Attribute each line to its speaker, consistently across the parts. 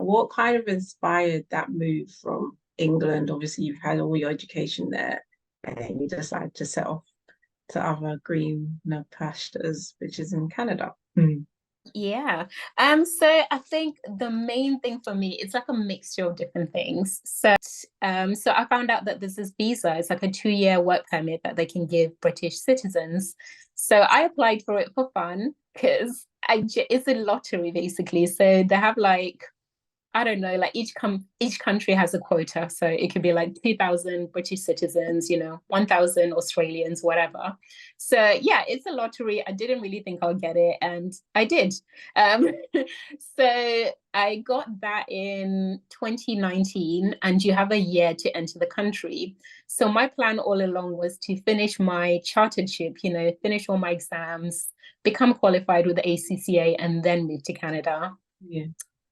Speaker 1: what kind of inspired that move from England? Obviously, you've had all your education there, and then you decided to set off to other greener pastures, which is in Canada.
Speaker 2: Yeah. So I think the main thing for me, it's like a mixture of different things. So I found out that there's this visa, it's like a 2-year work permit that they can give British citizens. So I applied for it for fun because it's a lottery basically. So they have like, I don't know, like each country has a quota. So it could be like 2,000 British citizens, 1,000 Australians, whatever. So yeah, it's a lottery. I didn't really think I'll get it, and I did. Um, so I got that in 2019, and you have a year to enter the country. So my plan all along was to finish my chartership, finish all my exams, become qualified with the ACCA, and then move to Canada.
Speaker 1: Yeah.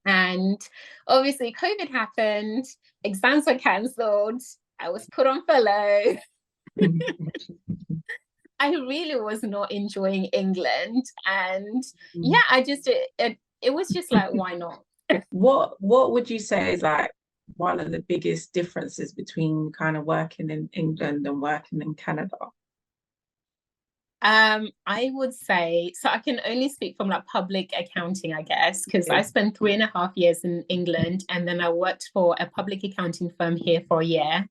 Speaker 2: And obviously, COVID happened, exams were cancelled, I was put on furlough. I really was not enjoying England. And yeah, it was just like, why not?
Speaker 1: What would you say is like one of the biggest differences between kind of working in England and working in Canada?
Speaker 2: I would say, so I can only speak from like public accounting, I guess, because I
Speaker 1: Yeah.
Speaker 2: spent 3.5 years in England, and then I worked for a public accounting firm here for a year.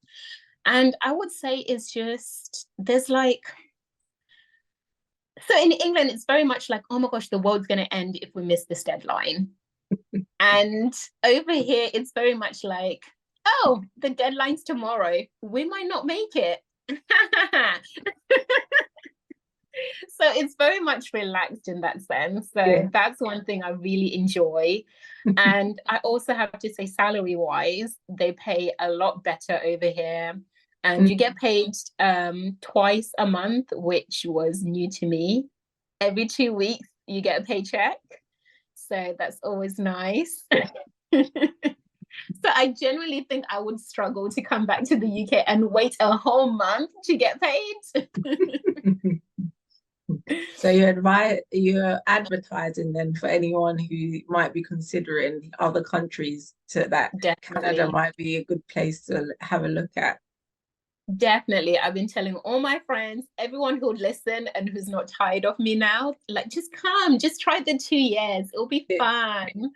Speaker 2: And I would say it's just, there's like, so in England, it's very much like, oh my gosh, the world's going to end if we miss this deadline. And over here, it's very much like, oh, the deadline's tomorrow. We might not make it. So it's very much relaxed in that sense. So
Speaker 1: Yeah.
Speaker 2: that's one thing I really enjoy. And I also have to say, salary wise, they pay a lot better over here. And you get paid twice a month, which was new to me. Every 2 weeks, you get a paycheck. So that's always nice. So I genuinely think I would struggle to come back to the UK and wait a whole month to get paid.
Speaker 1: So you're advertising then for anyone who might be considering other countries to that
Speaker 2: Definitely.
Speaker 1: Canada might be a good place to have a look at.
Speaker 2: Definitely. I've been telling all my friends, everyone who would listen and who's not tired of me now, like, just come, just try the 2 years. It'll be fun.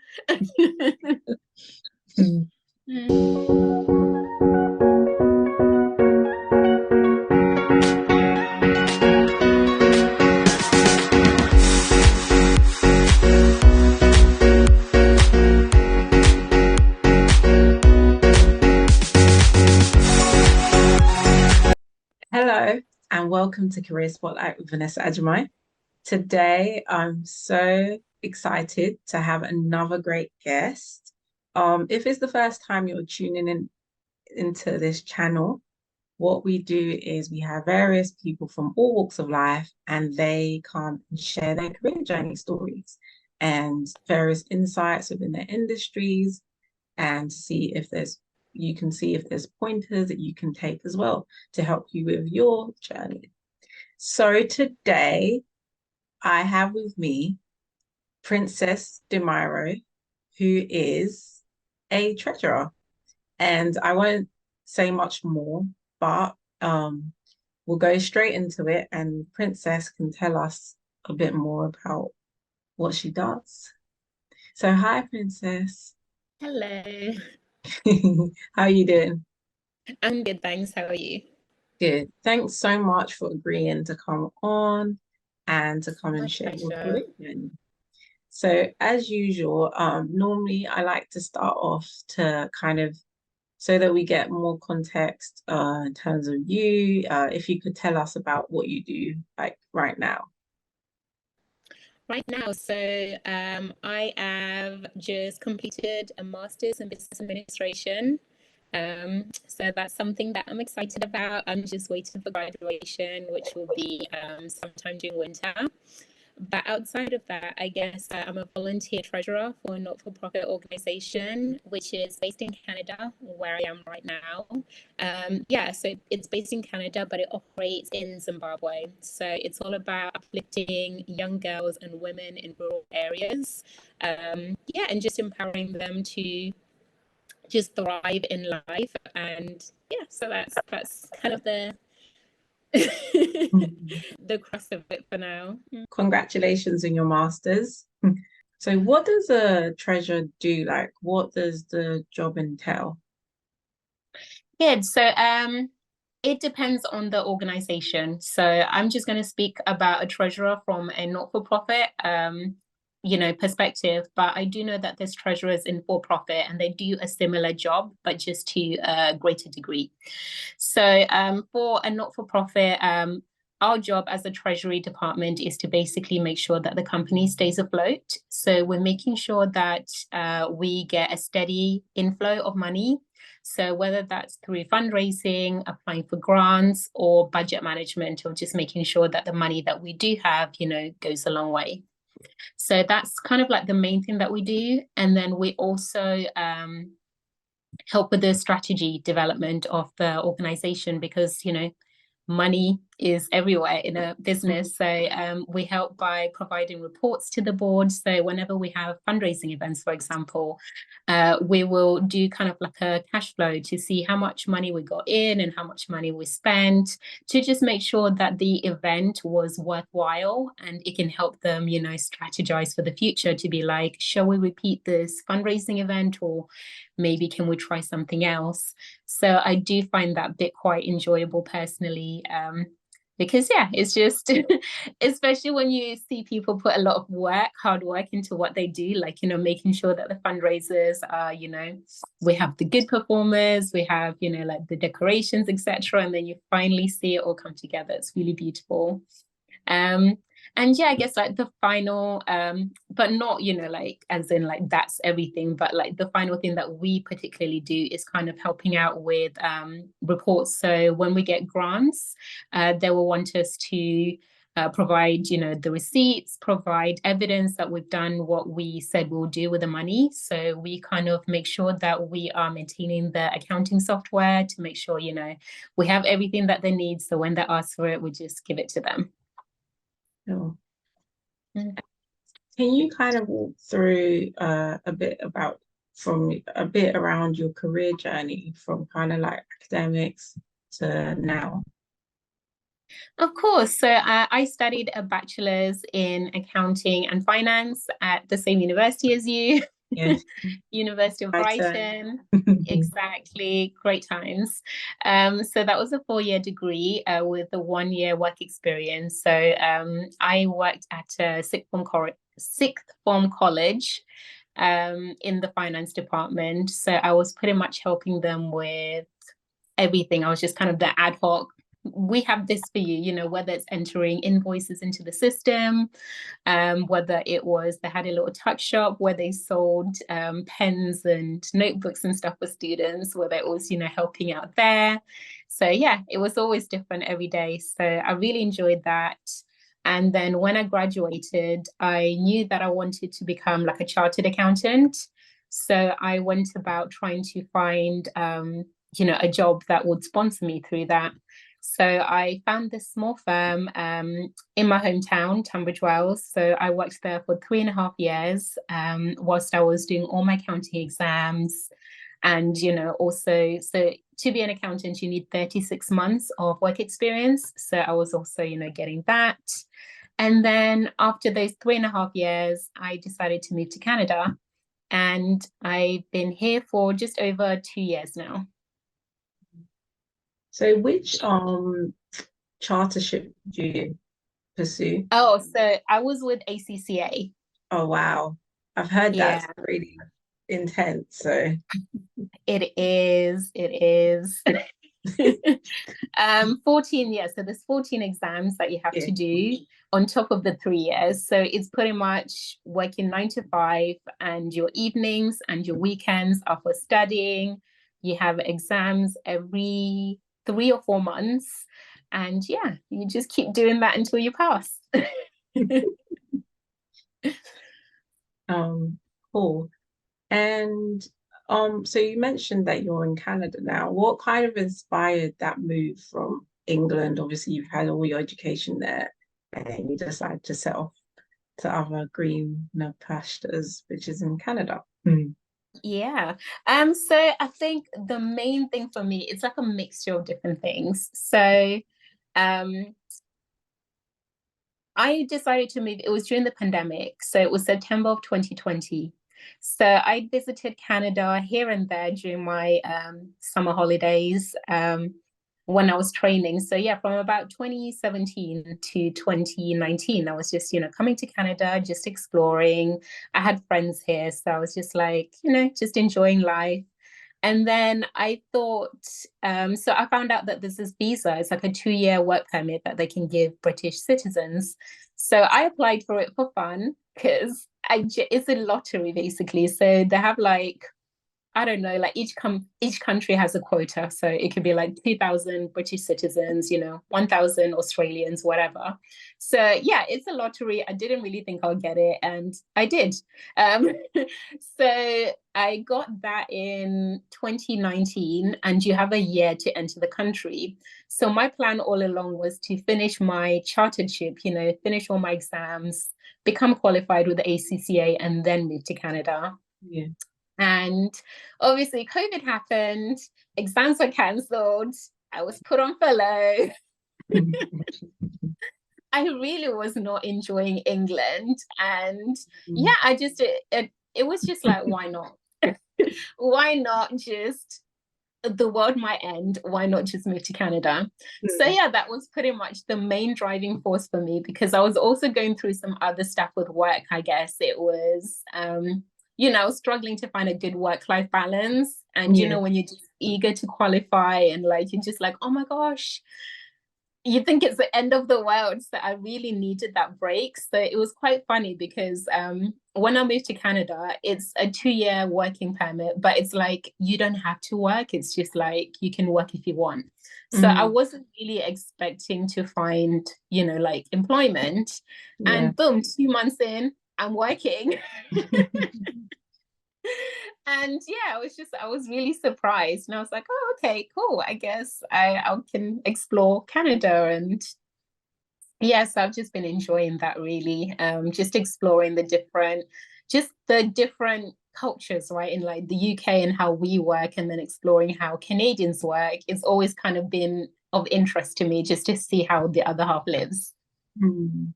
Speaker 1: Hello and welcome to Career Spotlight with Vanessa Ajimai. Today, I'm so excited to have another great guest. If it's the first time you're tuning into this channel, what we do is we have various people from all walks of life, and they come and share their career journey stories and various insights within their industries, and you can see if there's pointers that you can take as well to help you with your journey. So today I have with me Princess Dimairho, who is a treasurer. And I won't say much more, but we'll go straight into it, and Princess can tell us a bit more about what she does. So hi, Princess.
Speaker 2: Hello.
Speaker 1: How are you doing?
Speaker 2: I'm good, thanks. How are you?
Speaker 1: Good. Thanks so much for agreeing to come on and to come
Speaker 2: My
Speaker 1: and share your
Speaker 2: pleasure.
Speaker 1: career journey. So as usual, normally I like to start off to kind of so that we get more context in terms of you, if you could tell us about what you do like right now.
Speaker 2: Right now, so I have just completed a master's in business administration. So that's something that I'm excited about. I'm just waiting for graduation, which will be sometime during winter. But outside of that, I guess I'm a volunteer treasurer for a not-for-profit organization, which is based in Canada, where I am right now. Yeah, so it's based in Canada, but it operates in Zimbabwe. So it's all about uplifting young girls and women in rural areas. Yeah, and just empowering them to just thrive in life. And yeah, so that's kind of the
Speaker 1: Mhm.
Speaker 2: the crux of it for now.
Speaker 1: Congratulations on your masters. So what does a treasurer do? Like, what does the job entail?
Speaker 2: Good. So it depends on the organization. So I'm just going to speak about a treasurer from a not-for-profit perspective, but I do know that there's treasurers in for-profit and they do a similar job, but just to a greater degree. So for a not-for-profit, our job as a treasury department is to basically make sure that the company stays afloat. So we're making sure that we get a steady inflow of money. So whether that's through fundraising, applying for grants, or budget management, or just making sure that the money that we do have, goes a long way. So that's kind of like the main thing that we do. And then we also help with the strategy development of the organization because, money is everywhere in a business. So we help by providing reports to the board. So whenever we have fundraising events, for example, we will do kind of like a cash flow to see how much money we got in and how much money we spent to just make sure that the event was worthwhile and it can help them, strategize for the future to be like, shall we repeat this fundraising event or maybe can we try something else? So I do find that bit quite enjoyable personally. Because yeah, it's just especially when you see people put a lot of hard work into what they do, like, making sure that the fundraisers are, we have the good performers, we have, like the decorations, etc. And then you finally see it all come together. It's really beautiful. Um, and yeah, I guess like the final, but not, like as in like that's everything, but like the final thing that we particularly do is kind of helping out with reports. So when we get grants, they will want us to provide, the receipts, provide evidence that we've done what we said we'll do with the money. So we kind of make sure that we are maintaining the accounting software to make sure, we have everything that they need. So when they ask for it, we just give it to them.
Speaker 1: Sure.
Speaker 2: Mm.
Speaker 1: Can you kind of walk through a bit around your career journey from kind of like academics to now?
Speaker 2: Of course. So I studied a bachelor's in accounting and finance at the same university as you,
Speaker 1: Yes,
Speaker 2: University of
Speaker 1: my turn.
Speaker 2: Brighton. Exactly. Great times. So that was a 4-year degree with a 1-year work experience. So I worked at a sixth form college in the finance department. So I was pretty much helping them with everything. I was just kind of the ad hoc. We have this for you, whether it's entering invoices into the system, whether it was they had a little tuck shop where they sold pens and notebooks and stuff for students, whether it was, helping out there. So yeah, it was always different every day. So I really enjoyed that. And then when I graduated, I knew that I wanted to become like a chartered accountant. So I went about trying to find a job that would sponsor me through that. So I found this small firm in my hometown, Tunbridge Wells. So I worked there for 3.5 years whilst I was doing all my accounting exams. And, also, so to be an accountant, you need 36 months of work experience. So I was also, getting that. And then after those 3.5 years, I decided to move to Canada. And I've been here for just over 2 years now.
Speaker 1: So which chartership do you pursue?
Speaker 2: Oh, so I was with ACCA.
Speaker 1: Oh wow. I've heard
Speaker 2: Yeah,
Speaker 1: that's really intense. So
Speaker 2: it is. It is. 14 years. So there's 14 exams that you have
Speaker 1: yeah.
Speaker 2: to do on top of the 3 years. So it's pretty much working 9 to 5, and your evenings and your weekends are for studying. You have exams every 3 or 4 months. And yeah, you just keep doing that until you pass.
Speaker 1: Um, cool. And so you mentioned that you're in Canada now. What kind of inspired that move from England? Obviously, you've had all your education there, and then you decided to set off to other greener pastures, which is in Canada. Mm.
Speaker 2: Yeah. So I think the main thing for me, it's like a mixture of different things. So um I decided to move, it was during the pandemic. So it was September of 2020. So I visited Canada here and there during my summer holidays when I was training. So yeah, from about 2017 to 2019, I was just, coming to Canada, just exploring. I had friends here. So I was just like, just enjoying life. And then I thought, so I found out that there's this visa, it's like a 2-year work permit that they can give British citizens. So I applied for it for fun because it's a lottery basically. So they have like I don't know, like each country has a quota. So it could be like 2,000 British citizens, 1,000 Australians, whatever. So yeah, it's a lottery. I didn't really think I'll get it, and I did. Um, so I got that in 2019, and you have a year to enter the country. So my plan all along was to finish my chartership, finish all my exams, become qualified with the ACCA, and then move to Canada.
Speaker 1: Yeah.
Speaker 2: And obviously, COVID happened, exams were cancelled, I was put on furlough. I really was not enjoying England. And yeah, it was just like, why not? Why not just the world might end, why not just move to Canada? So
Speaker 1: Mm.
Speaker 2: yeah, that was pretty much the main driving force for me because I was also going through some other stuff with work. I guess it was struggling to find a good work-life balance. And
Speaker 1: Yeah.
Speaker 2: when you're just eager to qualify and like you're just like, oh my gosh, you think it's the end of the world. So I really needed that break. So it was quite funny because when I moved to Canada, it's a 2-year working permit, but it's like you don't have to work. It's just like you can work if you want. So I
Speaker 1: Mm.
Speaker 2: wasn't really expecting to find, like employment.
Speaker 1: Yeah.
Speaker 2: And boom, 2 months in, I'm working. And yeah, I was really surprised. And I was like, oh, okay, cool. I guess I can explore Canada. And yes, I've just been enjoying that really. Just exploring the different cultures, right? In like the UK and how we work, and then exploring how Canadians work. It's always kind of been of interest to me just to see how the other half lives.
Speaker 1: Mm.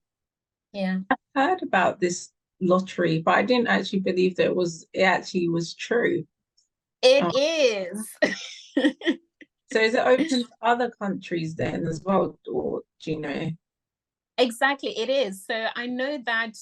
Speaker 2: Yeah.
Speaker 1: Heard about this lottery, but I didn't actually believe that it actually was true.
Speaker 2: It
Speaker 1: Oh,
Speaker 2: is.
Speaker 1: so is it open to other countries then as well, or do you know?
Speaker 2: Exactly, it is. So I know that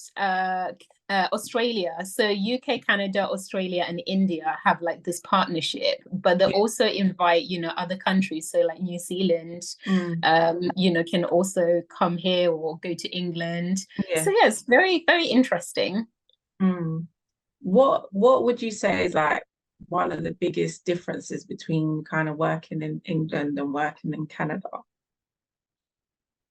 Speaker 2: Australia, so UK, Canada, Australia, and India have like this partnership, but they
Speaker 1: Yeah.
Speaker 2: also invite, other countries. So like New Zealand,
Speaker 1: Mm.
Speaker 2: can also come here or go to England.
Speaker 1: Yeah.
Speaker 2: So yeah, it's very, very interesting.
Speaker 1: Mm. What would you say is like one of the biggest differences between kind of working in England and working in Canada?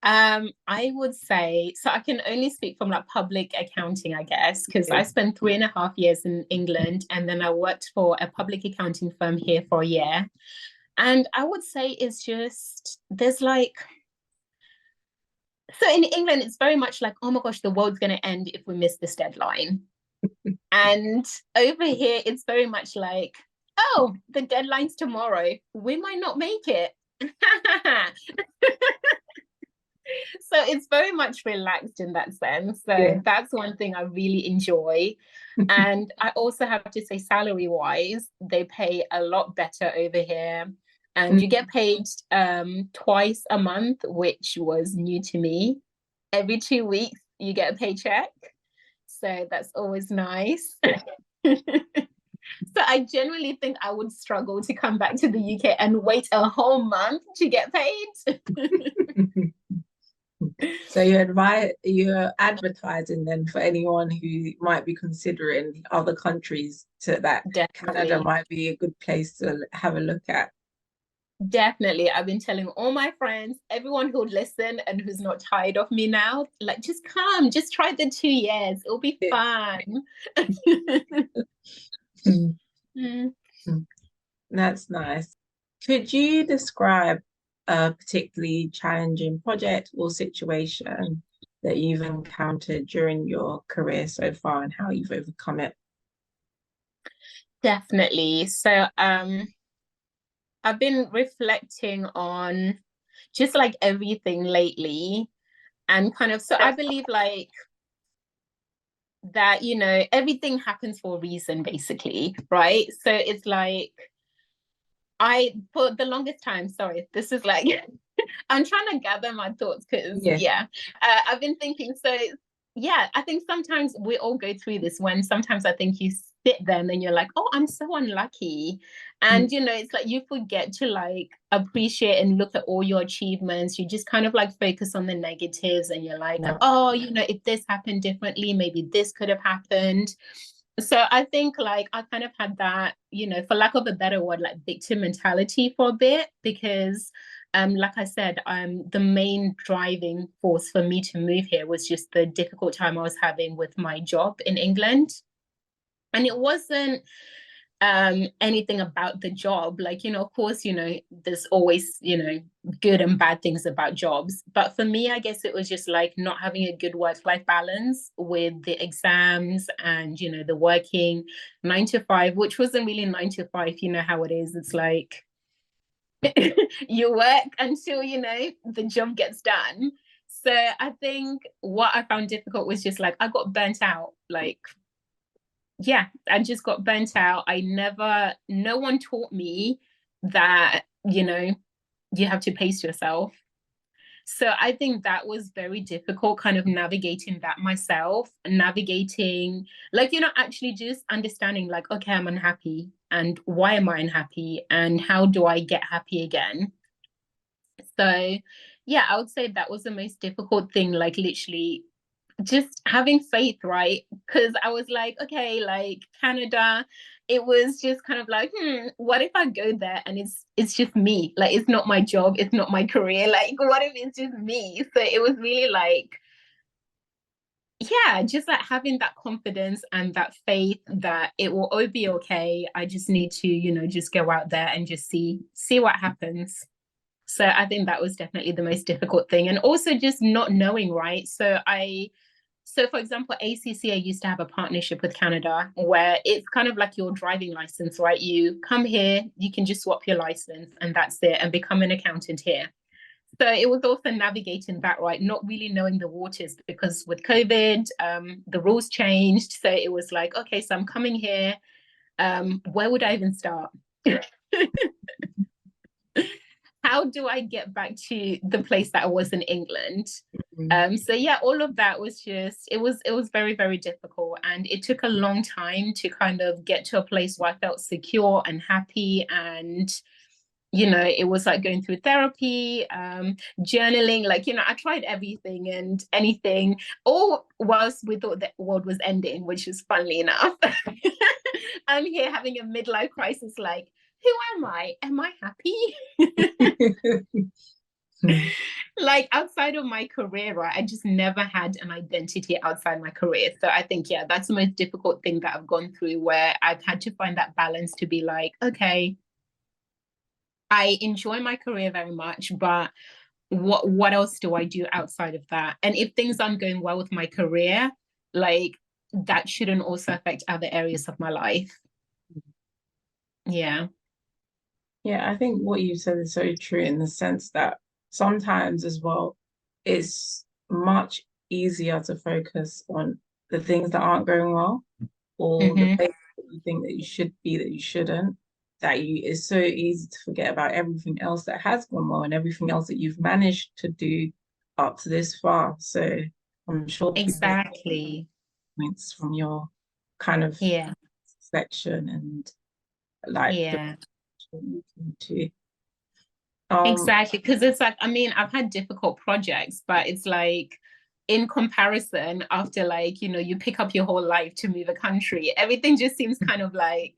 Speaker 2: I would say, so I can only speak from like public accounting, I guess, because
Speaker 1: Yeah.
Speaker 2: I spent 3.5 years in England and then I worked for a public accounting firm here for a year. And I would say it's just, there's like, so in England, it's very much like, oh my gosh, the world's going to end if we miss this deadline. And over here, it's very much like, oh, the deadline's tomorrow. We might not make it. So it's very much relaxed in that sense. So
Speaker 1: Yeah.
Speaker 2: that's one thing I really enjoy. And I also have to say, salary wise, they pay a lot better over here. And you get paid twice a month, which was new to me. Every 2 weeks, you get a paycheck. So that's always nice. So I generally think I would struggle to come back to the UK and wait a whole month to get paid.
Speaker 1: So you're advertising then for anyone who might be considering other countries to that Canada
Speaker 2: Definitely.
Speaker 1: might be a good place to have a look at.
Speaker 2: Definitely. I've been telling all my friends, everyone who'd listen and who's not tired of me now, like, just come, just try the 2 years. It'll be fun.
Speaker 1: Mm,
Speaker 2: Mm.
Speaker 1: mm. That's nice. Could you describe a particularly challenging project or situation that you've encountered during your career so far and how you've overcome it?
Speaker 2: Definitely. So, I've been reflecting on just like everything lately and kind of, so I believe like that, everything happens for a reason, basically, right? So it's like, for the longest time, sorry, this is like, I'm trying to gather my thoughts because,
Speaker 1: Yeah,
Speaker 2: yeah, I've been thinking. So, yeah, I think sometimes we all go through this when sometimes I think you sit there and then you're like, oh, I'm so unlucky.
Speaker 1: mm,
Speaker 2: And, it's like you forget to like appreciate and look at all your achievements. You just kind of like focus on the negatives and you're like,
Speaker 1: yeah,
Speaker 2: oh, if this happened differently, maybe this could have happened. So I think like I kind of had that, for lack of a better word, like victim mentality for a bit because like I said, the main driving force for me to move here was just the difficult time I was having with my job in England. And it wasn't anything about the job. Like, of course, there's always, good and bad things about jobs. But for me, I guess it was just like not having a good work-life balance with the exams and, the working 9 to 5, which wasn't really 9 to 5, you know how it is. It's like you work until the job gets done. So I think what I found difficult was just like I got burnt out. Like, yeah, I just got burnt out. No one taught me that, you have to pace yourself. So I think that was very difficult, kind of navigating that myself, navigating, like, actually just understanding, like, okay, I'm unhappy. And why am I unhappy? And how do I get happy again? So, yeah, I would say that was the most difficult thing, like, literally just having faith, right? Because I was like, okay, like Canada, it was just kind of like, what if I go there and it's just me? Like it's not my job, it's not my career. Like, what if it's just me? So it was really like, yeah, just like having that confidence and that faith that it will all be okay. I just need to, just go out there and just see what happens. So I think that was definitely the most difficult thing. And also just not knowing, right? So, for example, ACCA used to have a partnership with Canada where it's kind of like your driving license, right? You come here, you can just swap your license and that's it, and become an accountant here. So it was also navigating that, right? Not really knowing the waters because with COVID, the rules changed. So it was like, okay, so I'm coming here. Where would I even start? How do I get back to the place that I was in England?
Speaker 1: mm,
Speaker 2: So yeah, all of that was just it was very, very difficult. And it took a long time to kind of get to a place where I felt secure and happy. And it was like going through therapy, journaling, like, I tried everything and anything, all whilst we thought the world was ending, which is funnily enough. I'm here having a midlife crisis, like, who am I? Am I happy?
Speaker 1: mm.
Speaker 2: Like outside of my career, right? I just never had an identity outside my career. So I think, yeah, that's the most difficult thing that I've gone through where I've had to find that balance to be like, okay, I enjoy my career very much, but what else do I do outside of that? And if things aren't going well with my career, like that shouldn't also affect other areas of my life. Yeah.
Speaker 1: Yeah, I think what you said is so true in the sense that sometimes as well, it's much easier to focus on the things that aren't going well or the
Speaker 2: Mm-hmm.
Speaker 1: places that you think that you should be that you shouldn't. That you it's so easy to forget about everything else that has gone well and everything else that you've managed to do up to this far. So I'm sure people
Speaker 2: Exactly.
Speaker 1: points from your kind of
Speaker 2: Yeah.
Speaker 1: section and like the
Speaker 2: Yeah.
Speaker 1: to um
Speaker 2: Exactly. Because it's like, I mean, I've had difficult projects, but it's like, in comparison, after like, you pick up your whole life to move a country, everything just seems kind of like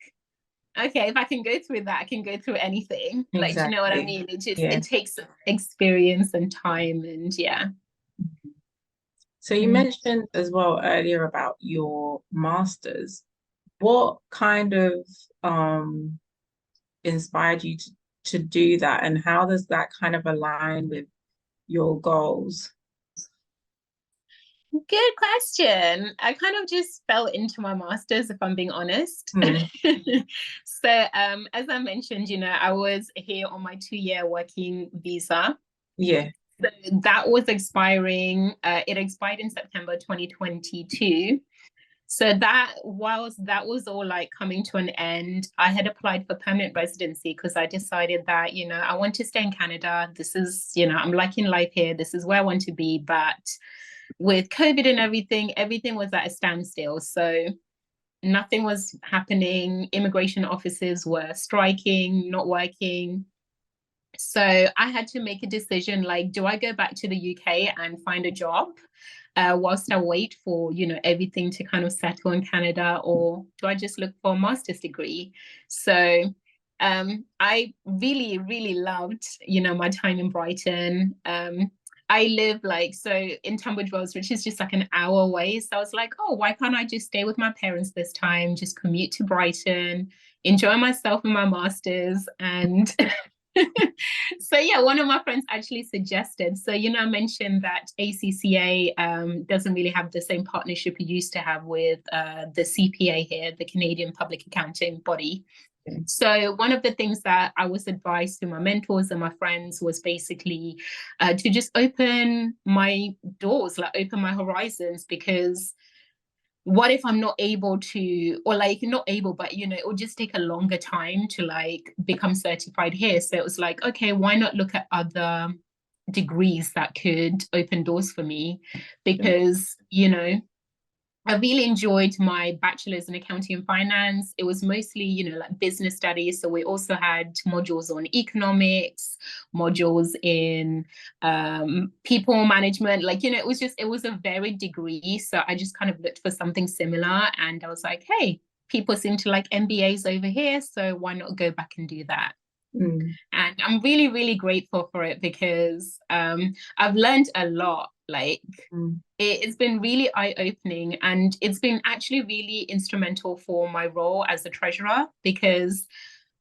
Speaker 2: okay, if I can go through that, I can go through anything. Like, do you know what I
Speaker 1: Exactly.
Speaker 2: mean? It just,
Speaker 1: Yeah.
Speaker 2: it takes experience and time, and yeah.
Speaker 1: So you
Speaker 2: Mm.
Speaker 1: mentioned as well earlier about your masters. What kind of um inspired you to do that, and how does that kind of align with your goals?
Speaker 2: Good question. I kind of just fell into my master's, if I'm being honest.
Speaker 1: Mm,
Speaker 2: So, as I mentioned, I was here on my 2-year working visa.
Speaker 1: yeah.
Speaker 2: So that was expiring. It expired in September 2022. So that whilst that was all like coming to an end, I had applied for permanent residency because I decided that, I want to stay in Canada. This is, I'm liking life here. This is where I want to be. But with COVID and everything was at a standstill. So nothing was happening. Immigration offices were striking, not working. So I had to make a decision like, do I go back to the UK and find a job whilst I wait for, everything to kind of settle in Canada, or do I just look for a master's degree? So I really, really loved, my time in Brighton. I live like so in Tunbridge Wells, which is just like an hour away. So I was like, oh, why can't I just stay with my parents this time? Just commute to Brighton, enjoy myself in my masters, and so yeah, one of my friends actually suggested. So I mentioned that ACCA doesn't really have the same partnership it used to have with the CPA here, the Canadian Public Accounting Body. So one of the things that I was advised to my mentors and my friends was basically to just open my doors, like open my horizons, because what if I'm not able to, or like not able, but it will just take a longer time to like become certified here. So it was like, okay, why not look at other degrees that could open doors for me? Because, I really enjoyed my bachelor's in accounting and finance. It was mostly, like business studies. So we also had modules on economics, modules in people management. Like, it was a varied degree. So I just kind of looked for something similar. And I was like, hey, people seem to like MBAs over here. So why not go back and do that?
Speaker 1: Mm,
Speaker 2: And I'm really, really grateful for it because I've learned a lot. Like,
Speaker 1: mm,
Speaker 2: it's been really eye-opening, and it's been actually really instrumental for my role as a treasurer, because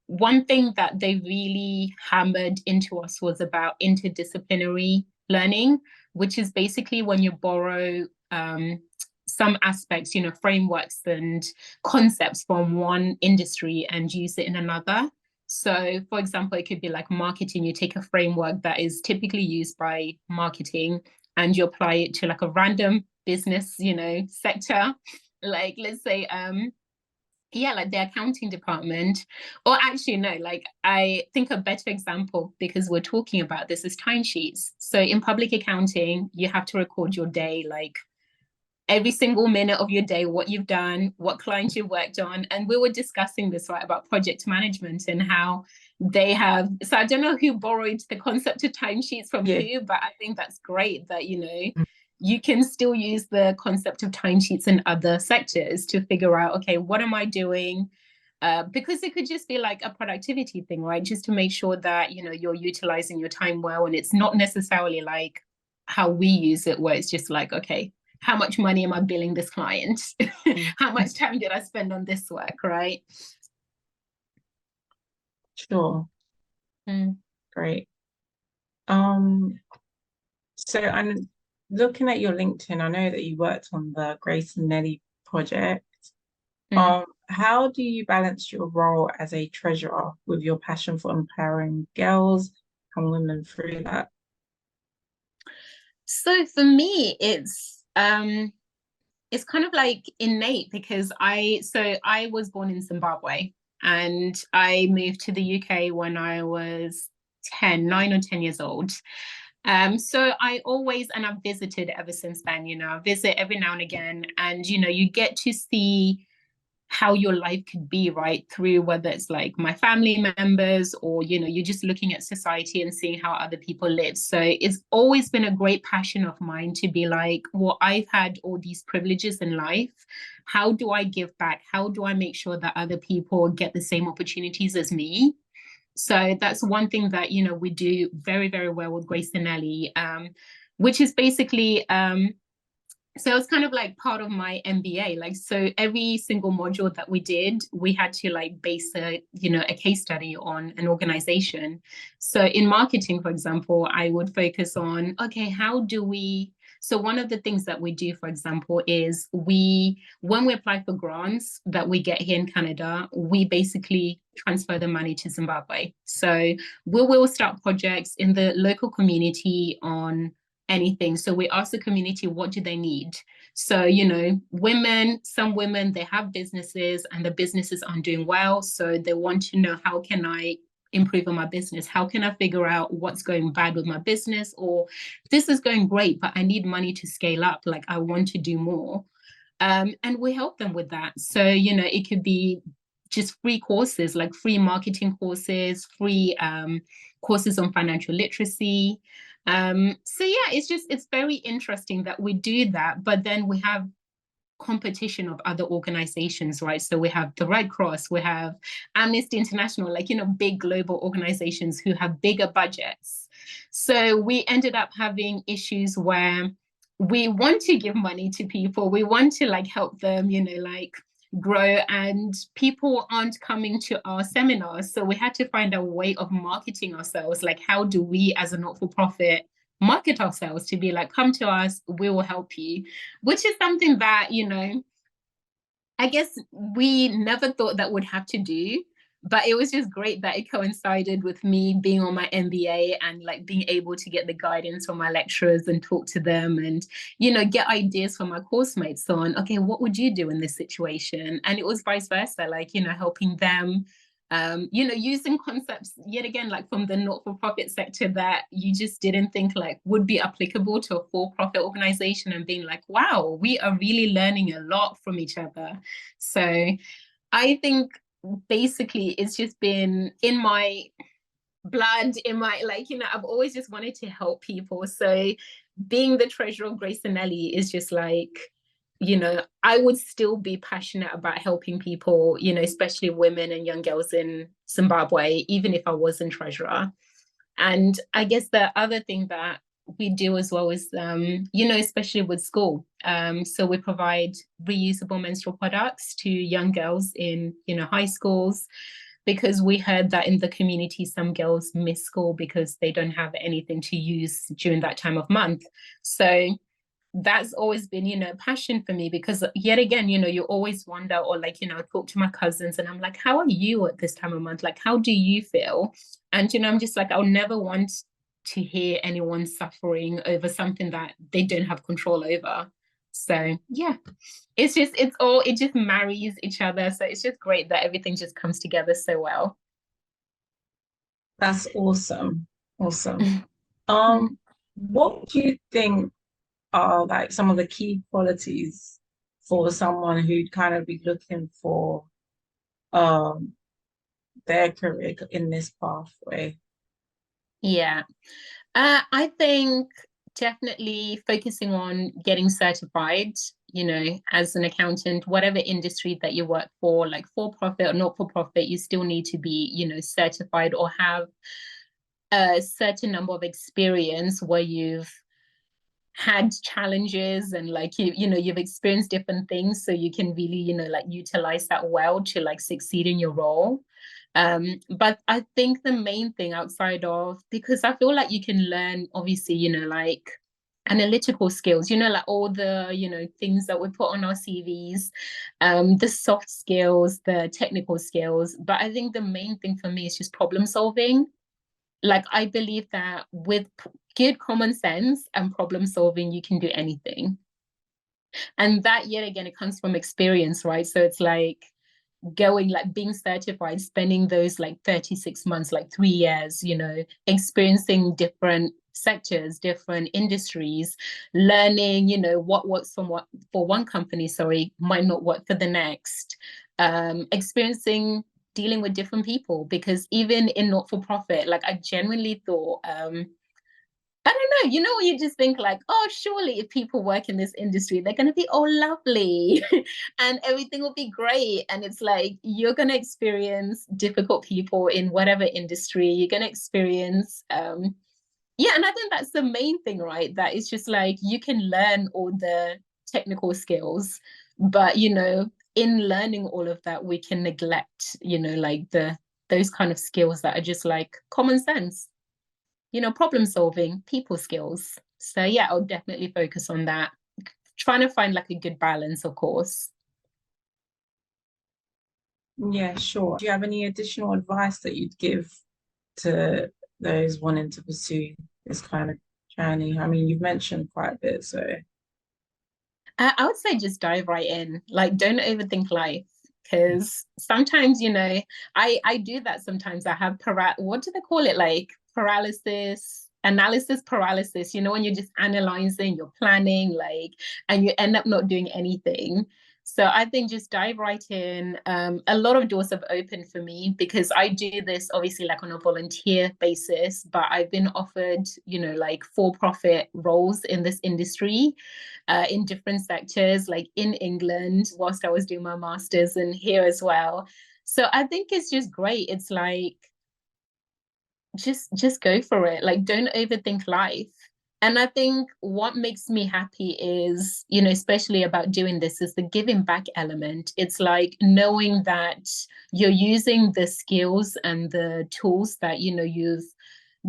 Speaker 2: one thing that they really hammered into us was about interdisciplinary learning, which is basically when you borrow some aspects, frameworks and concepts from one industry and use it in another. So, for example, it could be like marketing. You take a framework that is typically used by marketing and you apply it to like a random business, sector. Like, let's say, yeah, like the accounting department. Or actually, no, like I think a better example, because we're talking about this, is timesheets. So in public accounting, you have to record your day, like every single minute of your day, what you've done, what clients you worked on. And we were discussing this, right, about project management and how they have. So I don't know who borrowed the concept of timesheets from
Speaker 1: yeah.
Speaker 2: who, but I think that's great that, you can still use the concept of timesheets in other sectors to figure out, okay, what am I doing? Because it could just be like a productivity thing, right? Just to make sure that, you're utilizing your time well. And it's not necessarily like how we use it, where it's just like, okay, how much money am I billing this client?
Speaker 1: Mm,
Speaker 2: How much time did I spend on this work, right?
Speaker 1: sure.
Speaker 2: Mm,
Speaker 1: Great. So I'm looking at your LinkedIn. I know that you worked on the Grace and Nelly project.
Speaker 2: mm.
Speaker 1: How do you balance your role as a treasurer with your passion for empowering girls and women through that?
Speaker 2: So for me, it's kind of like innate, because I was born in Zimbabwe and I moved to the UK when I was 9 or 10 years old. So I always, and I've visited ever since then, I visit every now and again, and you get to see how your life could be, right? Through whether it's like my family members or, you're just looking at society and seeing how other people live. So it's always been a great passion of mine to be like, well, I've had all these privileges in life. How do I give back? How do I make sure that other people get the same opportunities as me? So that's one thing that, we do very, very well with Grace and Ellie, which is basically so it's kind of like part of my MBA. Like, so every single module that we did, we had to like base a case study on an organization. So in marketing, for example, I would focus on, okay, how do we, so one of the things that we do, for example, is when we apply for grants that we get here in Canada, we basically transfer the money to Zimbabwe. So we will start projects in the local community on anything. So we ask the community, what do they need? So, some women, they have businesses and the businesses aren't doing well. So they want to know, how can I improve on my business? How can I figure out what's going bad with my business? Or this is going great, but I need money to scale up. Like, I want to do more. And we help them with that. So, it could be just free courses, like free marketing courses, free courses on financial literacy. So yeah, it's very interesting that we do that, but then we have competition of other organizations, right? So we have the Red Cross, we have Amnesty International, like, big global organizations who have bigger budgets. So we ended up having issues where we want to give money to people, we want to like help them, like grow, and people aren't coming to our seminars. So we had to find a way of marketing ourselves. Like, how do we as a not-for-profit market ourselves to be like, come to us, we will help you, which is something that, I guess we never thought that would have to do. But it was just great that it coincided with me being on my MBA and like being able to get the guidance from my lecturers and talk to them and, get ideas from my course mates on, okay, what would you do in this situation? And it was vice versa, like, helping them, using concepts yet again, like from the not-for-profit sector that you just didn't think like would be applicable to a for-profit organization, and being like, wow, we are really learning a lot from each other. So I think basically it's just been in my blood, in my, like, I've always just wanted to help people. So being the treasurer of Grace and Ellie is just like, I would still be passionate about helping people, especially women and young girls in Zimbabwe, even if I wasn't treasurer. And I guess the other thing that we do as well is, especially with school. So we provide reusable menstrual products to young girls in, high schools, because we heard that in the community, some girls miss school because they don't have anything to use during that time of month. So that's always been, a passion for me, because yet again, you always wonder, or like, I talk to my cousins and I'm like, how are you at this time of month? Like, how do you feel? And, I'm just like, I'll never want to hear anyone suffering over something that they don't have control over. So yeah, it just marries each other. So it's just great that everything just comes together so well.
Speaker 1: That's awesome. Awesome. What do you think are like some of the key qualities for someone who'd kind of be looking for um their career in this pathway?
Speaker 2: Yeah. I think definitely focusing on getting certified, as an accountant, whatever industry that you work for, like for profit or not for profit, you still need to be, certified or have a certain number of experience where you've had challenges and like you've experienced different things, so you can really like utilize that well to like succeed in your role. But I think the main thing outside of, because I feel like you can learn obviously like analytical skills, like all the things that we put on our CVs, the soft skills, the technical skills, but I think the main thing for me is just problem solving. Like, I believe that with good common sense and problem solving, you can do anything. And that, yet again, it comes from experience, right? So it's like going, like being certified, spending those like 36 months, like 3 years, experiencing different sectors, different industries, learning, what works from what for one company, sorry, might not work for the next. experiencing dealing with different people, because even in not-for-profit, like I genuinely thought, I don't know, you just think like, oh, surely if people work in this industry, they're going to be all lovely and everything will be great. And it's like, you're going to experience difficult people in whatever industry. You're going to experience, yeah, and I think that's the main thing, right? That it's just like you can learn all the technical skills, but, in learning all of that, we can neglect, like those kind of skills that are just like common sense, problem solving, people skills. So yeah, I'll definitely focus on that. Trying to find like a good balance, of course.
Speaker 1: Yeah, sure. Do you have any additional advice that you'd give to those wanting to pursue this kind of journey? I mean, you've mentioned quite a bit, so
Speaker 2: I would say just dive right in. Like, don't overthink life. Because sometimes, I do that sometimes. I have what do they call it? Like analysis paralysis, when you're just analyzing, you're planning, like, and you end up not doing anything. So I think just dive right in. A lot of doors have opened for me because I do this obviously like on a volunteer basis, but I've been offered, like for-profit roles in this industry, in different sectors, like in England, whilst I was doing my master's, and here as well. So I think it's just great. It's like, just go for it. Like, don't overthink life. And I think what makes me happy is, especially about doing this, is the giving back element. It's like knowing that you're using the skills and the tools that, you've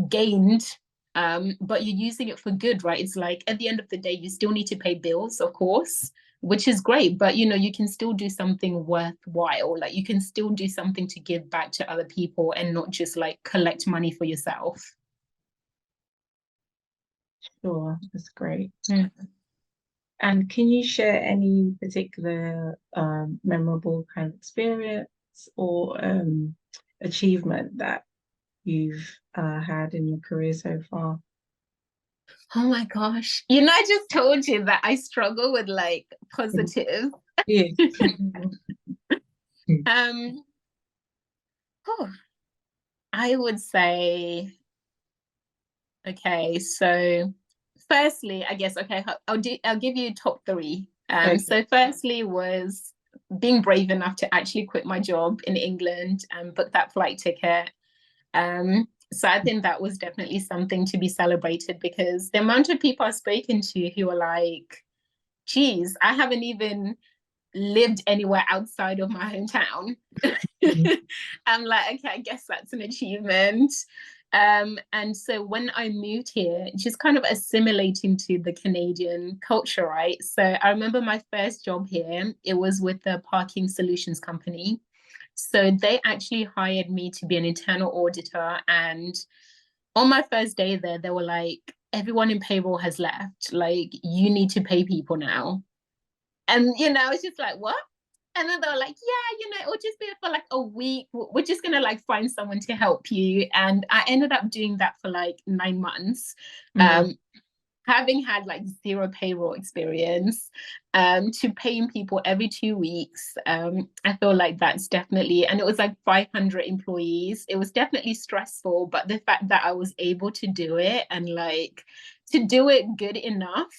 Speaker 2: gained, but you're using it for good, right? It's like at the end of the day, you still need to pay bills, of course, which is great, but you can still do something worthwhile. Like you can still do something to give back to other people and not just like collect money for yourself.
Speaker 1: sure, that's great.
Speaker 2: Mm.
Speaker 1: And can you share any particular memorable kind of experience or achievement that you've had in your career so far?
Speaker 2: Oh my gosh. I just told you that I struggle with like positive.
Speaker 1: Yeah.
Speaker 2: um oh, I would say, okay, so firstly, I guess, okay, I'll give you top three.
Speaker 1: Okay.
Speaker 2: So firstly was being brave enough to actually quit my job in England and book that flight ticket. So I think that was definitely something to be celebrated, because the amount of people I've spoken to who are like, geez, I haven't even lived anywhere outside of my hometown.
Speaker 1: Mhm.
Speaker 2: I'm like, okay, I guess that's an achievement. And so when I moved here, just kind of assimilating to the Canadian culture, right? So I remember my first job here, it was with the parking solutions company. So they actually hired me to be an internal auditor. And on my first day there, they were like, everyone in payroll has left. Like, you need to pay people now. And, it's just like, what? And then they were like, yeah, it will just be for like a week. We're just going to like find someone to help you. And I ended up doing that for like 9 months.
Speaker 1: Mm.
Speaker 2: Um, Having had like zero payroll experience, to paying people every 2 weeks, I feel like that's definitely, and it was like 500 employees. It was definitely stressful, but the fact that I was able to do it, and like to do it good enough,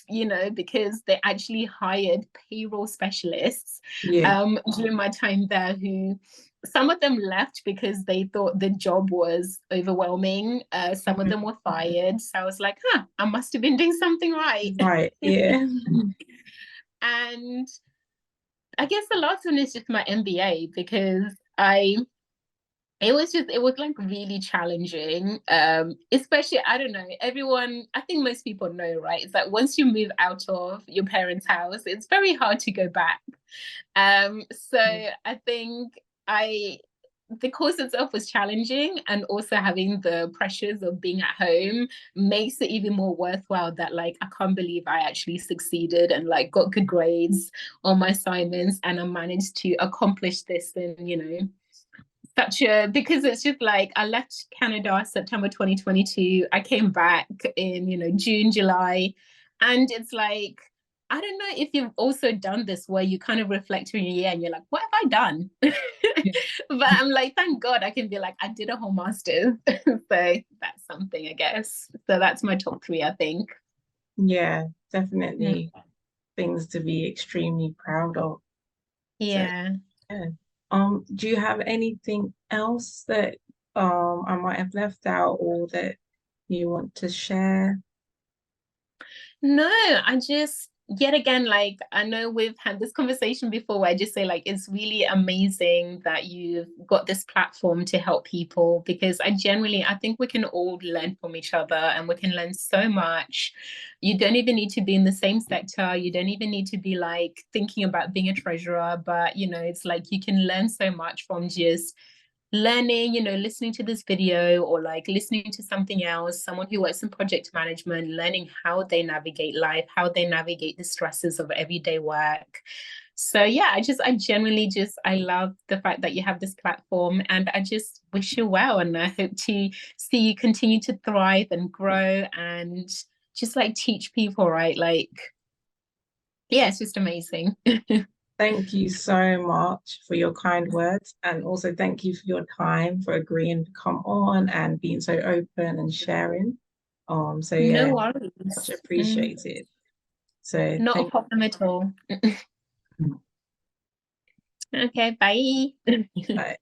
Speaker 2: because they actually hired payroll specialists,
Speaker 1: Yeah.
Speaker 2: during my time there, who some of them left because they thought the job was overwhelming. Some of
Speaker 1: Mhm.
Speaker 2: them were fired. So I was like, I must have been doing something right.
Speaker 1: Right. Yeah.
Speaker 2: And I guess the last one is just my MBA, because it was like really challenging. Especially, I don't know, everyone, I think most people know, right? It's like once you move out of your parents' house, it's very hard to go back. So I think I the course itself was challenging, and also having the pressures of being at home makes it even more worthwhile, that like I can't believe I actually succeeded and like got good grades on my assignments, and I managed to accomplish this in, because it's just like I left Canada September 2022. I came back in, June, July, and it's like I don't know if you've also done this where you kind of reflect on your year and you're like, what have I done?
Speaker 1: Yeah.
Speaker 2: But I'm like, thank God I can be like, I did a whole master's. So that's something, I guess. So that's my top three, I think.
Speaker 1: Yeah,
Speaker 2: Mm.
Speaker 1: definitely things to be extremely proud of. So
Speaker 2: Yeah.
Speaker 1: yeah. Do you have anything else that I might have left out or that you want to share?
Speaker 2: No, I just, yet again, like, I know we've had this conversation before where I just say, like, it's really amazing that you've got this platform to help people because I think we can all learn from each other and we can learn so much. You don't even need to be in the same sector. You don't even need to be like thinking about being a treasurer, but it's like you can learn so much from just learning, listening to this video or like listening to something else, someone who works in project management, learning how they navigate life, how they navigate the stresses of everyday work. So yeah, I genuinely just, I love the fact that you have this platform and I just wish you well. And I hope to see you continue to thrive and grow and just like teach people, right? Like, yeah, it's just amazing.
Speaker 1: Thank you so much for your kind words, and also thank you for your time for agreeing to come on and being so open and sharing. So
Speaker 2: No
Speaker 1: yeah, much
Speaker 2: worries.
Speaker 1: appreciated. So
Speaker 2: Not a
Speaker 1: thank
Speaker 2: problem at all.
Speaker 1: you.
Speaker 2: Okay, bye.
Speaker 1: Bye.